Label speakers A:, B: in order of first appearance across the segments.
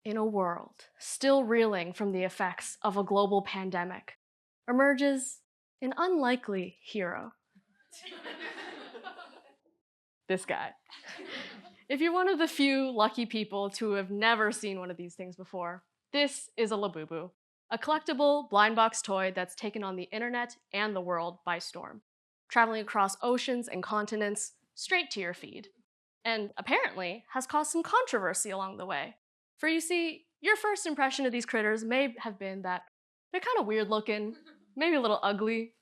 A: In a world still reeling from the effects of a global pandemic, emerges an unlikely hero. This guy. If you're one of the few lucky people to have never seen one of these things before, this is a LabubOoh, a collectible blind box toy that's taken on the internet and the world by storm, traveling across oceans and continents straight to your feed, and apparently has caused some controversy along the way. For you see, your first impression of these critters may have been that they're kind of weird looking, maybe a little ugly,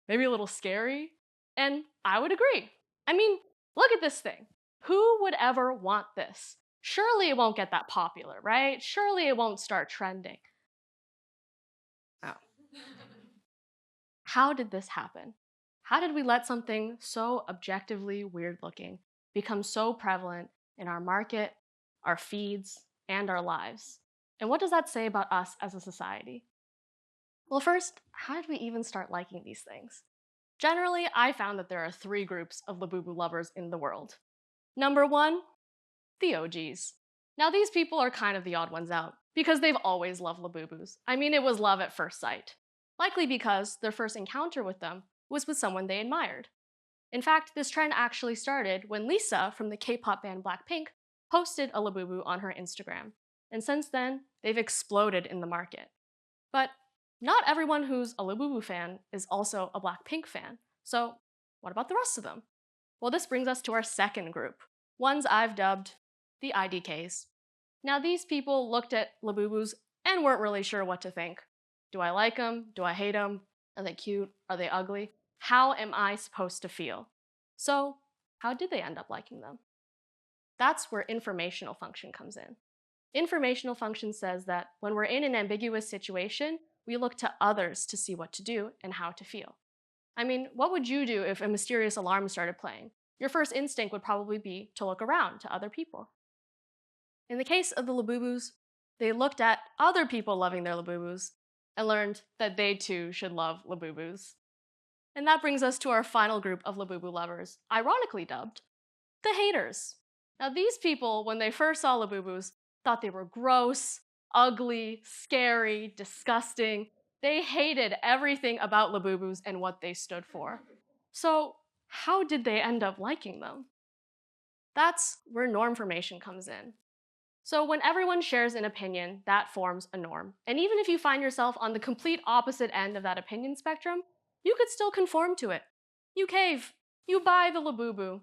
A: maybe a little scary, and I would agree. I mean, look at this thing. Who would ever want this? Surely it won't get that popular, right? Surely it won't start trending. Oh. How did this happen? How did we let something so objectively weird looking become so prevalent in our market, our feeds, and our lives? And what does that say about us as a society? Well, first, how did we even start liking these things? Generally, I found that there are three groups of LabubOoh lovers in the world. Number one, the OGs. Now, these people are kind of the odd ones out because they've always loved LabubOohs. I mean, it was love at first sight. Likely because their first encounter with them was with someone they admired. In fact, this trend actually started when Lisa from the K-pop band Blackpink posted a LabubOoh on her Instagram. And since then, they've exploded in the market. But not everyone who's a LabubOoh fan is also a Blackpink fan. So what about the rest of them? Well, this brings us to our second group, ones I've dubbed the IDKs. Now, these people looked at LabubOohs and weren't really sure what to think. Do I like them? Do I hate them? Are they cute? Are they ugly? How am I supposed to feel? So, how did they end up liking them? That's where informational function comes in. Informational function says that when we're in an ambiguous situation, we look to others to see what to do and how to feel. I mean, what would you do if a mysterious alarm started playing? Your first instinct would probably be to look around to other people. In the case of the LabubOohs, they looked at other people loving their LabubOohs and learned that they too should love LabubOohs. And that brings us to our final group of LabubOoh lovers, ironically dubbed the haters. Now, these people, when they first saw LabubOohs, thought they were gross, ugly, scary, disgusting. They hated everything about LabubOohs and what they stood for. So, how did they end up liking them? That's where normformation comes in. So when everyone shares an opinion, that forms a norm. And even if you find yourself on the complete opposite end of that opinion spectrum, you could still conform to it. You cave. You buy the LabubOoh.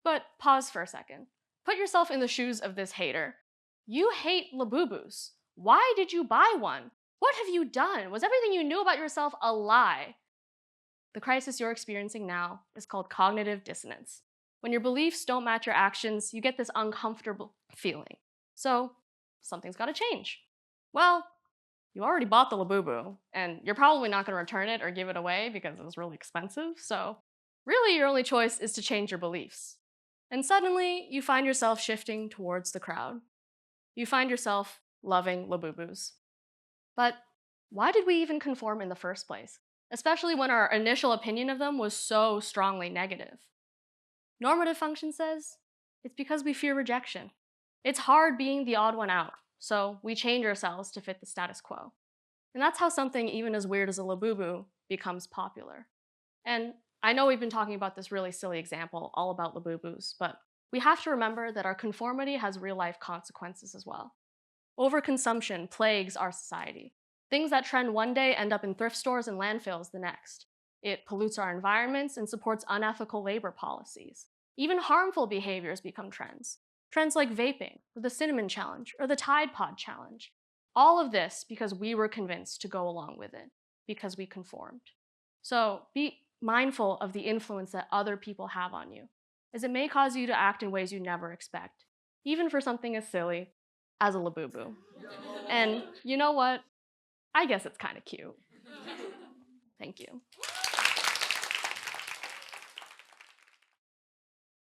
A: But pause for a second. Put yourself in the shoes of this hater. You hate LabubOohs. Why did you buy one? What have you done? Was everything you knew about yourself a lie? The crisis you're experiencing now is called cognitive dissonance. When your beliefs don't match your actions, you get this uncomfortable feeling. So, something's got to change. Well, you already bought the LabubOoh, and you're probably not going to return it or give it away because it was really expensive, so really your only choice is to change your beliefs. And suddenly, you find yourself shifting towards the crowd. You find yourself loving LabubOohs. But why did we even conform in the first place? Especially when our initial opinion of them was so strongly negative. Normative function says it's because we fear rejection. It's hard being the odd one out, so we change ourselves to fit the status quo. And that's how something even as weird as a LabubOoh becomes popular. And I know we've been talking about this really silly example all about LabubOohs, but we have to remember that our conformity has real-life consequences as well. Overconsumption plagues our society. Things that trend one day end up in thrift stores and landfills the next. It pollutes our environments and supports unethical labor policies. Even harmful behaviors become trends. Trends like vaping, or the cinnamon challenge, or the Tide Pod challenge. All of this because we were convinced to go along with it, because we conformed. So be mindful of the influence that other people have on you, as it may cause you to act in ways you never expect, even for something as silly as a LabubOoh. And you know what? I guess it's kind of cute. Thank you.